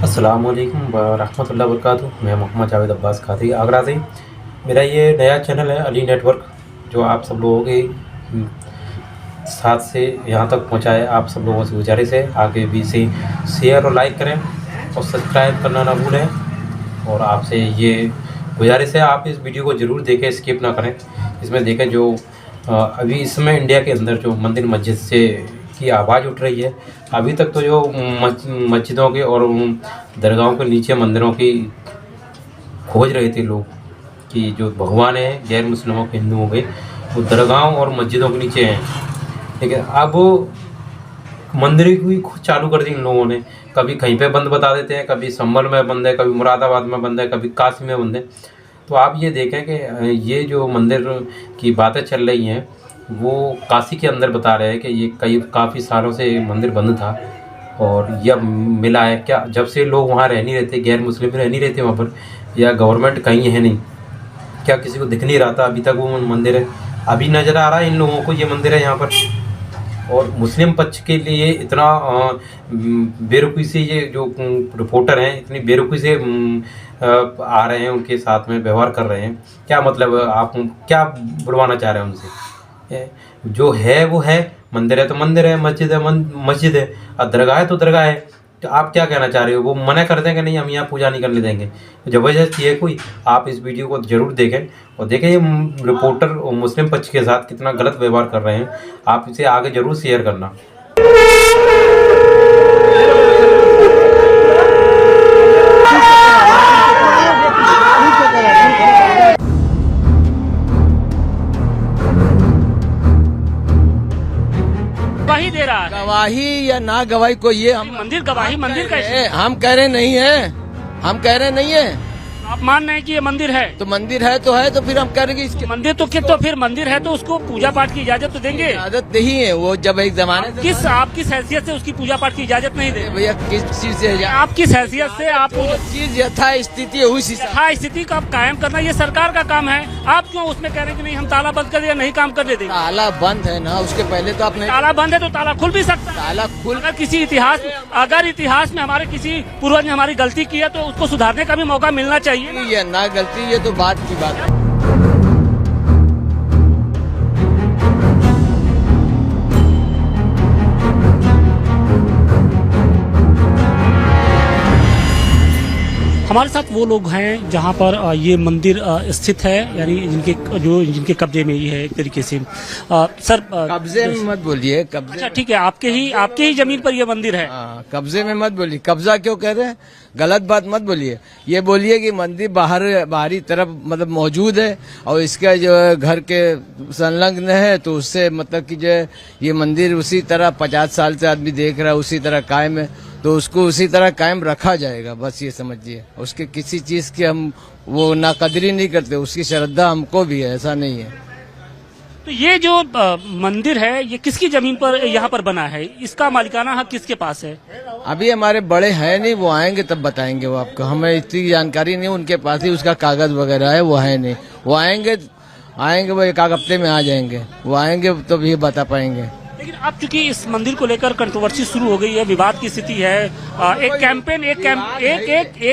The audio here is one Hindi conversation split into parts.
अस्सलाम वालेकुम रहमतुल्लाहि व बरकातुहू। मैं मोहम्मद जावेद अब्बास कादरी आगरा से। मेरा ये नया चैनल है अली नेटवर्क, जो आप सब लोगों के साथ से यहाँ तक पहुँचाए। आप सब लोगों से गुजारिश है आगे भी इसे शेयर और लाइक करें और सब्सक्राइब करना ना भूलें। और आपसे ये गुजारिश है, आप इस वीडियो को ज़रूर देखें, स्किप ना करें। इसमें देखें जो अभी इस समय इंडिया के अंदर जो मंदिर मस्जिद से की आवाज़ उठ रही है। अभी तक तो जो मस्जिदों के और दरगाहों के नीचे मंदिरों की खोज रहे थे लोग कि जो भगवान है गैर मुस्लिमों के हिंदुओं के, वो दरगाहों और मस्जिदों के नीचे हैं। लेकिन अब मंदिर भी खुद चालू कर दी इन लोगों ने। कभी कहीं पे बंद बता देते हैं, कभी संभल में बंद है, कभी मुरादाबाद में बंद है, कभी काशी में बंद है। तो आप ये देखें कि ये जो मंदिर की बातें चल रही हैं वो काशी के अंदर बता रहे हैं कि ये काफ़ी सालों से मंदिर बंद था और यह मिला है। क्या जब से लोग वहाँ रह नहीं रहते, गैर मुस्लिम रह नहीं रहते वहाँ पर, या गवर्नमेंट कहीं है नहीं, क्या किसी को दिख नहीं रहा था अभी तक वो मंदिर है? अभी नज़र आ रहा है इन लोगों को ये मंदिर है यहाँ पर। और मुस्लिम पक्ष के लिए इतना बेरुखी से ये जो रिपोर्टर हैं इतनी बेरुखी से आ रहे हैं, उनके साथ में व्यवहार कर रहे हैं। क्या मतलब आप क्या बुलवाना चाह रहे हैं उनसे? जो है वो है, मंदिर है तो मंदिर है, मस्जिद है मस्जिद है, और दरगाह है तो दरगाह है। तो आप क्या कहना चाह रहे हो? वो मना कर देंगे नहीं हम यहाँ पूजा नहीं करने देंगे? ज़बरदस्ती है कोई? आप इस वीडियो को ज़रूर देखें और देखें ये रिपोर्टर मुस्लिम पक्ष के साथ कितना गलत व्यवहार कर रहे हैं। आप इसे आगे ज़रूर शेयर करना। गवाही दे रहा है। गवाही या ना गवाही को ये हम मंदिर गवाही, मंदिर कैसे? हम कह रहे नहीं है, हम कह रहे नहीं है। आप मान रहे हैं कि ये मंदिर है तो मंदिर है तो फिर हम करेंगे इसके मंदिर तो फिर मंदिर है तो उसको पूजा पाठ की इजाजत तो देंगे। इजाजत नहीं है वो, जब एक जमाने से आप किस हैसियत से उसकी पूजा पाठ की इजाजत नहीं दे? भैया किस चीज से आप किस हैसियत से आप चीज यथा स्थिति है उस यथा स्थिति को आप कायम करना ये सरकार का काम है। आप क्यों उसमें कह रहे हैं कि नहीं हम ताला बंद कर दिया, नहीं काम करने देंगे? ताला बंद है ना, उसके पहले तो आपने ताला बंद है तो ताला खुल भी सकता है। ताला खुल अगर इतिहास में हमारे किसी पूर्वज ने हमारी गलती की है तो उसको सुधारने का भी मौका मिलना चाहिए। या ना गलती, ये तो बात की बात है। हमारे साथ वो लोग हैं जहां पर ये मंदिर स्थित है, यानी जिनके कब्जे में ये है एक तरीके से। सर कब्जे में मत बोलिए, कब्जे। अच्छा ठीक है, आपके ही जमीन पर ये मंदिर है। कब्जे में मत बोलिए, कब्जा क्यों कह रहे हैं? गलत बात मत बोलिए। ये बोलिए कि मंदिर बाहरी तरफ मतलब मौजूद है और इसका जो घर के संलग्न है, तो उससे मतलब कि जो ये मंदिर उसी तरह 50 साल से आदमी देख रहा है उसी तरह कायम है, तो उसको उसी तरह कायम रखा जाएगा। बस ये समझिए, उसके किसी चीज की हम वो नाकदरी नहीं करते, उसकी श्रद्धा हमको भी है, ऐसा नहीं है। तो ये जो मंदिर है ये किसकी जमीन पर यहाँ पर बना है? इसका मालिकाना हक किसके पास है? अभी हमारे बड़े हैं नहीं, वो आएंगे तब बताएंगे वो आपको। हमें इतनी जानकारी नहीं, उनके पास ही उसका कागज वगैरह है, वो है नहीं। वो आएंगे वो एक हफ्ते में आ जाएंगे, वो आएंगे तो भी बता पाएंगे। लेकिन अब चूंकि इस मंदिर को लेकर कंट्रोवर्सी शुरू हो गई है, विवाद की स्थिति है, एक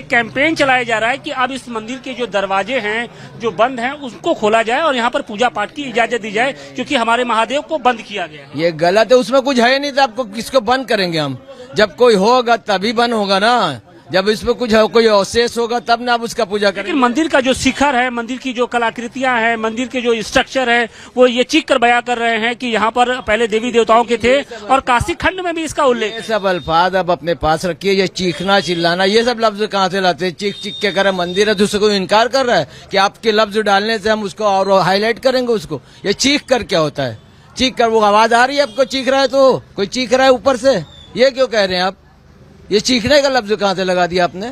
कैंपेन चलाया जा रहा है कि अब इस मंदिर के जो दरवाजे हैं जो बंद हैं उसको खोला जाए और यहाँ पर पूजा पाठ की इजाजत दी जाए, क्योंकि हमारे महादेव को बंद किया गया है। ये गलत है, उसमें कुछ है नहीं, तो आपको किसको बंद करेंगे हम? जब कोई होगा तभी बंद होगा ना, जब इसमें कुछ कोई अवशेष होगा तब ना आप उसका पूजा करेंगे। लेकिन मंदिर का जो शिखर है, मंदिर की जो कलाकृतियां हैं, मंदिर के जो स्ट्रक्चर है, वो ये चीख कर बयां कर रहे हैं कि यहाँ पर पहले देवी देवताओं के थे, और काशी खंड में भी इसका उल्लेख। ये सब अल्फाज अब अपने पास रखिए। ये चीखना चिल्लाना ये सब लफ्ज कहाँ से लाते हैं? चीख चीख के करे मंदिर है तो उसको इनकार कर रहा है कि आपके लफ्ज डालने से हम उसको और हाईलाइट करेंगे उसको। ये चीख कर क्या होता है? चीख कर वो आवाज आ रही है आपको? चीख रहा है तो कोई चीख रहा है ऊपर से, ये क्यों कह रहे हैं आप? ये चीखने का लफ्ज कहाँ से लगा दिया आपने?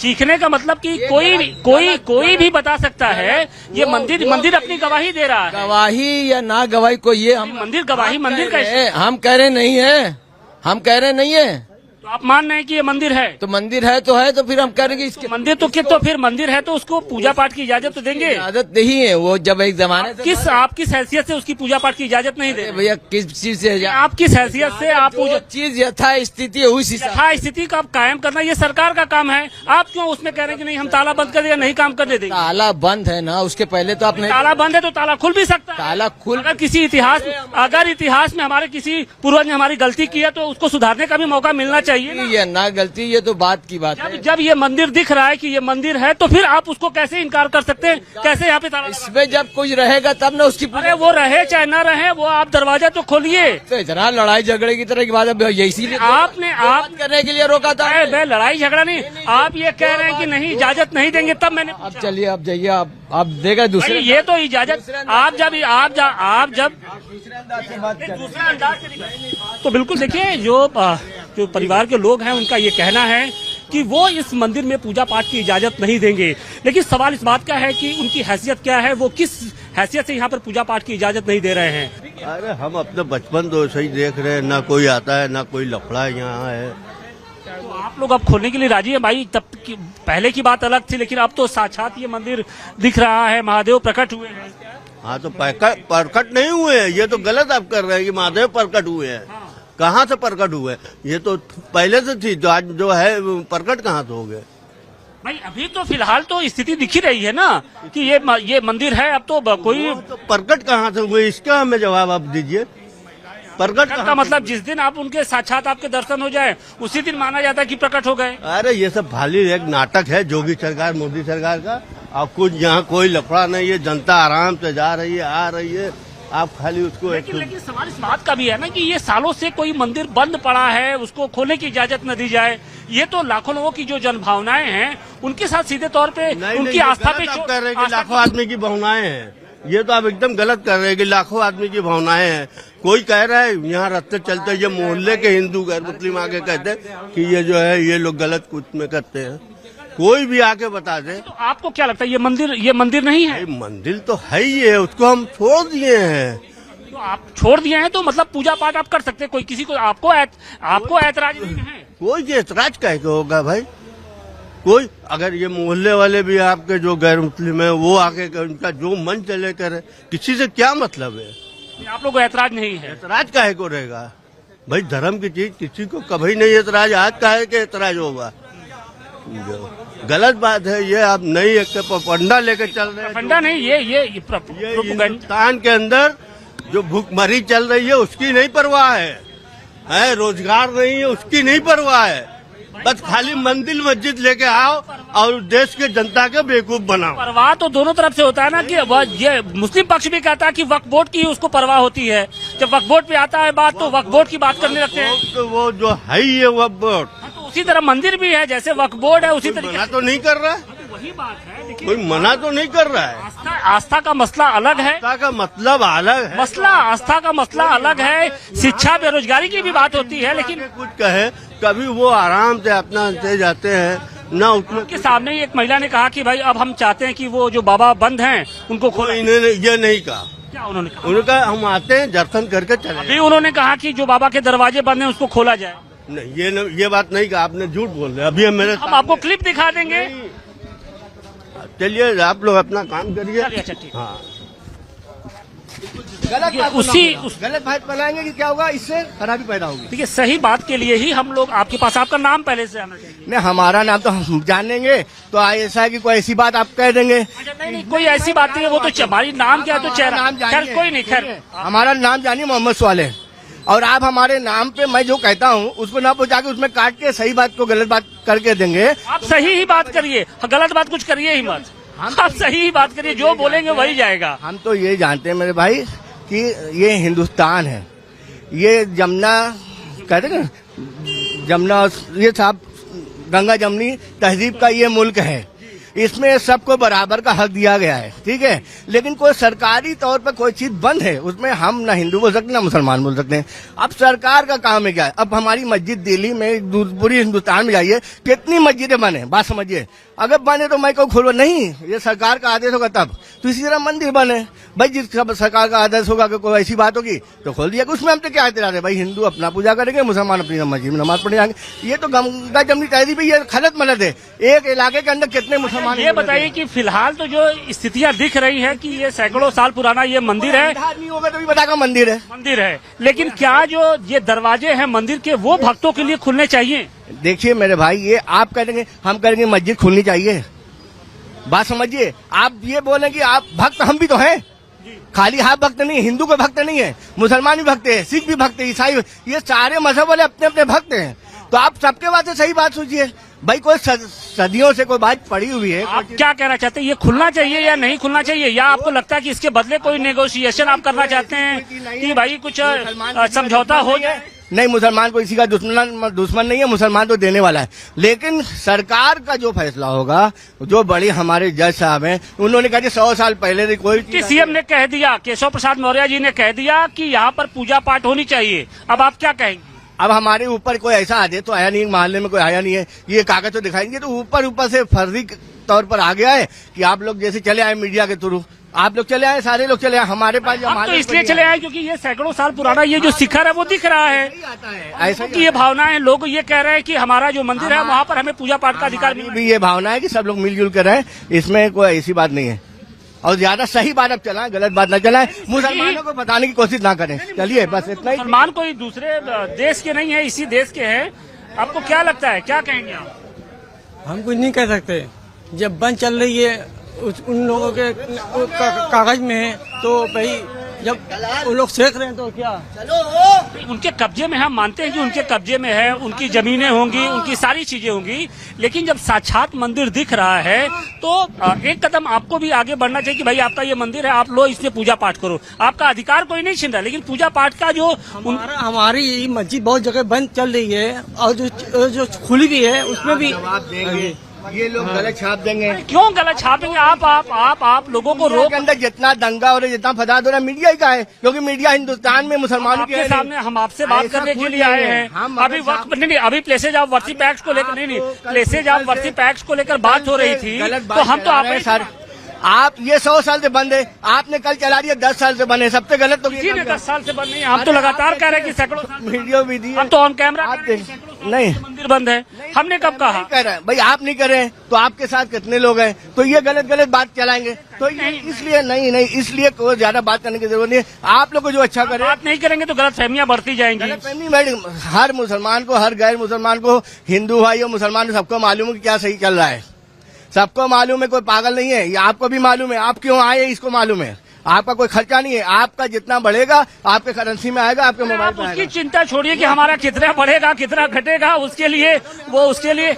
चीखने का मतलब कि कोई भी बता सकता है ये मंदिर अपनी गवाही दे रहा है। गवाही या ना गवाही को ये हम मंदिर गवाही, मंदिर कैसे? हम कह रहे नहीं है, हम कह रहे नहीं है, तो आप मान रहे हैं कि ये मंदिर है? तो मंदिर है तो फिर हम करेंगे इसके मंदिर तो फिर मंदिर है तो उसको पूजा पाठ की इजाजत तो देंगे। इजाजत नहीं है वो, जब एक जमाने से आप किस हैसियत से उसकी पूजा पाठ की इजाजत नहीं दे? भैया किस चीज से आप किस हैसियत से आप जो चीज यथा स्थिति है उस हिसाब यथा स्थिति का आप कायम करना ये सरकार का काम है। आप क्यों उसमें कह रहे हैं कि नहीं हम ताला बंद कर देंगे, नहीं काम करने देंगे? ताला बंद है ना, उसके पहले तो आपने ताला बंद है तो ताला खुल भी सकता है। ताला खुल अगर इतिहास में हमारे किसी पूर्वज ने हमारी गलती की है तो उसको सुधारने का भी मौका मिलना चाहिए ना। ये ना गलती, ये तो बात की बात है। जब ये मंदिर दिख रहा है कि ये मंदिर है तो फिर आप उसको कैसे इनकार कर सकते हैं? कैसे यहाँ पे ताला? इसमें जब कुछ रहेगा तब ना उसकी अरे वो रहे चाहे ना रहे, वो आप दरवाजा तो खोलिए। तो इतना लड़ाई झगड़े की तरह की बात है, इसीलिए आपने आप करने के लिए रोका था। मैं लड़ाई झगड़ा नहीं, आप ये कह रहे हैं कि नहीं इजाजत नहीं देंगे, तब मैंने अब चलिए, आप जाइए, आप देगा दूसरे ये तो इजाजत आप जब दूसरा अंदाज से तो बिल्कुल देखिए जो परिवार के लोग हैं उनका ये कहना है कि वो इस मंदिर में पूजा पाठ की इजाजत नहीं देंगे। लेकिन सवाल इस बात का है कि उनकी हैसियत क्या है, वो किस हैसियत से यहाँ पर पूजा पाठ की इजाजत नहीं दे रहे हैं। अरे हम अपने बचपन तो ऐसे ही देख रहे हैं, ना कोई आता है ना कोई लफड़ा यहाँ है। तो आप लोग अब खोलने के लिए राजी है भाई? तब की पहले की बात अलग थी, लेकिन अब तो साक्षात ये मंदिर दिख रहा है, महादेव प्रकट हुए हैं। हाँ तो प्रकट नहीं हुए हैं, ये तो गलत आप कर रहे हैं कि महादेव प्रकट हुए हैं। कहाँ से प्रकट हुए? ये तो पहले से थी, आज जो है प्रकट कहाँ से हो गए भाई? अभी तो फिलहाल तो स्थिति दिख ही रही है ना कि ये मंदिर है। अब तो कोई तो प्रकट कहाँ से हुए, इसका हमें जवाब आप दीजिए। प्रकट का मतलब जिस दिन आप उनके साक्षात आपके दर्शन हो जाए उसी दिन माना जाता है कि प्रकट हो गए। अरे ये सब खाली एक नाटक है योगी सरकार मोदी सरकार का। आप कुछ यहाँ कोई लफड़ा नहीं है, जनता आराम से जा रही है आ रही है, आप खाली उसको लेकिन सवाल इस बात का भी है ना कि ये सालों से कोई मंदिर बंद पड़ा है, उसको खोलने की इजाजत न दी जाए। ये तो लाखों लोगों की जो जनभावनाएं हैं उनके साथ सीधे तौर पे उनकी आस्था पे कह रहे हैं कि लाखों आदमी की भावनाएं हैं। ये तो आप एकदम गलत कर रहे हैं कि लाखों आदमी की भावनाएं हैं। कोई कह रहा है यहाँ रास्ते चलते ये मोहल्ले के हिंदू गैर मुस्लिम आके कहते कि ये जो है ये लोग गलत कुछ में करते हैं। कोई भी आके बता दे। तो आपको क्या लगता है ये मंदिर नहीं है? मंदिर तो है ही है, उसको हम छोड़ दिए हैं। तो आप छोड़ दिए हैं तो मतलब पूजा पाठ आप कर सकते हैं, कोई किसी को आपको ऐतराज नहीं है? कोई ऐतराज कह के होगा भाई? कोई अगर ये मोहल्ले वाले भी आपके जो गैर मुस्लिम है वो आके उनका जो मन चले करे, किसी से क्या मतलब है? आप लोगों को ऐतराज नहीं है? ऐतराज काहे को रहेगा भाई? धर्म की चीज किसी को कभी नहीं ऐतराज, आज काहे के ऐतराज होगा? गलत बात है ये। आप नहीं एक पंडा लेके चल रहे हैं, पंडा नहीं, ये हिंदुस्तान के अंदर जो भूखमरी चल रही है उसकी नहीं परवाह है, रोजगार नहीं है उसकी नहीं परवाह है। बस खाली मंदिर मस्जिद लेके आओ और देश के जनता के बेवकूफ बनाओ। परवाह तो दोनों तरफ से होता है ना कि ये मुस्लिम पक्ष भी कहता है कि वक्फ बोर्ड की उसको परवाह होती है। जब वक्फ बोर्ड पे आता है बात तो वक्फ बोर्ड की बात करने लगते हैं। तो वो जो है ये वक्फ बोर्ड, तो उसी तरह मंदिर भी है, जैसे वक्फ बोर्ड है उसी तरीके मना तो नहीं कर रहा है। वही बात है, कोई मना तो नहीं कर रहा है। आस्था का मसला अलग है, आस्था का मतलब अलग है। आस्था का मसला अलग है। शिक्षा बेरोजगारी की भी बात होती है, लेकिन कुछ कहे कभी वो आराम से अपना से जाते हैं ना। उनके सामने ही एक महिला ने कहा कि भाई अब हम चाहते हैं कि वो जो बाबा बंद हैं उनको खोलो। इन्होंने ये नहीं कहा। क्या उन्होंने कहा? उन्होंने कहा हम आते हैं दर्शन करके चले। अभी उन्होंने कहा कि जो बाबा के दरवाजे बंद हैं उसको खोला जाए। नहीं, ये बात नहीं कहा आपने, झूठ बोल रहे। अभी हम आपको क्लिप दिखा देंगे। चलिए आप लोग अपना काम करिए। अच्छा ठीक। हाँ गलत बात बनाएंगे कि क्या होगा, इससे खराबी पैदा होगी। देखिए सही बात के लिए ही हम लोग आपके पास, आपका नाम पहले से आना चाहिए। नहीं, हमारा नाम तो हम जान लेंगे, तो ऐसा है कि कोई ऐसी बात आप कह देंगे। अच्छा नहीं, कोई ऐसी बात नहीं है, वो तो हमारी नाम क्या है तो चेहरा नाम खैर कोई नहीं, खैर हमारा नाम जानिए मोहम्मद स्वाले। और आप हमारे नाम पे मैं जो कहता हूँ उसको ना पहुँचा के उसमें काट के सही बात को गलत बात करके देंगे। आप सही ही बात करिए, गलत बात कुछ करिए ही मत। आप सही ही बात करिए, जो बोलेंगे वही जाएगा। हम तो ये जानते हैं मेरे भाई कि ये हिंदुस्तान है, ये जमुना कहते हैं ना, जमुना ये साहब गंगा जमनी तहजीब का ये मुल्क है। इसमें सबको बराबर का हक दिया गया है, ठीक है। लेकिन कोई सरकारी तौर पर कोई चीज बंद है, उसमें हम ना हिंदू बोल सकते ना मुसलमान बोल सकते हैं। अब सरकार का काम है क्या है? अब हमारी मस्जिद दिल्ली में, पूरी हिंदुस्तान में जाइए, कितनी मस्जिदें बने, बात समझिए। अगर बने तो मैं को खोलो नहीं, ये सरकार का आदेश होगा तब। तो इसी तरह मंदिर बने भाई, जिस सरकार का आदेश होगा कि कोई ऐसी बात होगी तो खोल दिया। उसमें हम तो क्या एतराज है भाई, हिंदू अपना पूजा करेंगे, मुसलमान अपनी मस्जिद में नमाज पढ़ने जाएंगे। ये तो गंगा जमनी तहजीब, ये गलत मलत है। एक इलाके के अंदर कितने मुसलमान। ये बताइए कि फिलहाल तो जो स्थितियां दिख रही है कि ये सैकड़ों साल पुराना ये मंदिर है, नहीं होगा तो भी बताएगा मंदिर है। लेकिन क्या जो ये दरवाजे हैं मंदिर के वो भक्तों के लिए खुलने चाहिए? देखिए मेरे भाई, ये आप करेंगे, हम करेंगे, मस्जिद खुलनी चाहिए, बात समझिए। आप ये बोले कि आप भक्त, हम भी तो हैं, खाली आप भक्त नहीं, हिंदू के भक्त नहीं है, मुसलमान भी भक्त है, सिख भी भक्त है, ईसाई, ये सारे मजहब वाले अपने अपने भक्त हैं। तो आप सबके वास्ते सही बात सोचिए भाई। कोई सदियों से कोई बात पड़ी हुई है। आप क्या कहना चाहते हैं, ये खुलना चाहिए या नहीं खुलना चाहिए, या आपको लगता है कि इसके बदले कोई नेगोशिएशन आप करना चाहते हैं कि भाई कुछ समझौता हो जाए? नहीं, मुसलमान को इसी का दुश्मन नहीं है, मुसलमान तो देने वाला है। लेकिन सरकार का जो फैसला होगा, जो बड़ी हमारे जज साहब हैं, उन्होंने कहा 100 साल पहले से कोई सीएम ने कह दिया, केशव प्रसाद मौर्य जी ने कह दिया कि यहाँ पर पूजा पाठ होनी चाहिए। अब आप क्या कहेंगे? अब हमारे ऊपर कोई ऐसा आदेश तो आया नहीं, मोहल्ले में कोई आया नहीं है, ये कागज तो दिखाएंगे। तो ऊपर से फर्जी तौर पर आ गया है कि आप लोग जैसे चले आए मीडिया के थ्रू, आप लोग चले आए, सारे लोग चले आए, हमारे पास हम तो इसलिए चले आए क्योंकि ये सैकड़ों साल पुराना ये जो शिखर है वो दिख रहा है, ऐसा कि ये भावना है। लोग ये कह रहे हैं कि हमारा जो मंदिर है वहाँ पर हमें पूजा पाठ का अधिकार मिल भी ये भावना है कि सब लोग मिलजुल कर रहे, इसमें कोई ऐसी बात नहीं है। और ज्यादा सही बात अब चलाएं, गलत बात न चलाएं, मुसलमानों को बताने की कोशिश ना करें। चलिए बस इतना ही। मुसलमान कोई दूसरे देश के नहीं है, इसी देश के हैं। आपको क्या लगता है, क्या कहेंगे आप? हम कुछ नहीं कह सकते। जब बंद चल रही है उन लोगों के कागज में है, तो भाई जब वो लोग सेक रहे हैं तो क्या उनके कब्जे में, हम मानते हैं कि उनके कब्जे में है, उनकी जमीनें होंगी, उनकी सारी चीजें होंगी। लेकिन जब साक्षात मंदिर दिख रहा है तो एक कदम आपको भी आगे बढ़ना चाहिए कि भाई आपका ये मंदिर है, आप लो इसमें पूजा पाठ करो। आपका अधिकार कोई नहीं छीन रहा, लेकिन पूजा पाठ का जो हमारी ये मस्जिद बहुत जगह बंद चल रही है और जो खुली भी है उसमें भी ये लोग गलत छाप देंगे। क्यों गलत छापेंगे? आप लोगों को रोक के अंदर जितना दंगा हो रहा है, जितना फसाद हो रहा है, मीडिया ही का है, क्योंकि मीडिया हिंदुस्तान में मुसलमानों के सामने हम आपसे बात करने के लिए आए हैं। अभी वक्त नहीं, अभी प्लेसेज ऑफ वर्शिप एक्ट को लेकर नहीं, प्लेसेज ऑफ वर्शिप एक्ट को लेकर बात हो रही थी, तो हम तो आप आप ये 100 साल से बंद है, आपने कल चला दिया 10 साल से बंद है, सबसे गलत तो किसी ने 10 साल से बंद नहीं। हम तो लगातार कह रहे हैं कि सैकड़ों साल, वीडियो भी दी, हम तो ऑन कैमरा नहीं मंदिर बंद है। हमने कब कहा? कह रहे हैं भाई, आप नहीं कर रहे हैं तो आपके साथ कितने लोग हैं, तो ये गलत बात चलाएंगे। तो इसलिए नहीं, इसलिए कोई ज्यादा बात करने की जरूरत नहीं है। आप लोग को जो अच्छा करे, बात नहीं करेंगे तो गलत फहमियां बढ़ती जाएंगी। गलतफहमी मैडम, हर मुसलमान को, हर गैर मुसलमान को, हिंदू भाई और मुसलमान सबको मालूम है कि क्या सही चल रहा है, सबको मालूम है, कोई पागल नहीं है। ये आपको भी मालूम है, आप क्यों आए इसको मालूम है। आपका कोई खर्चा नहीं है, आपका जितना बढ़ेगा आपके करेंसी में आएगा, आपके मोबाइल में आएगा। उसकी चिंता छोड़िए कि हमारा कितना बढ़ेगा कितना घटेगा, उसके लिए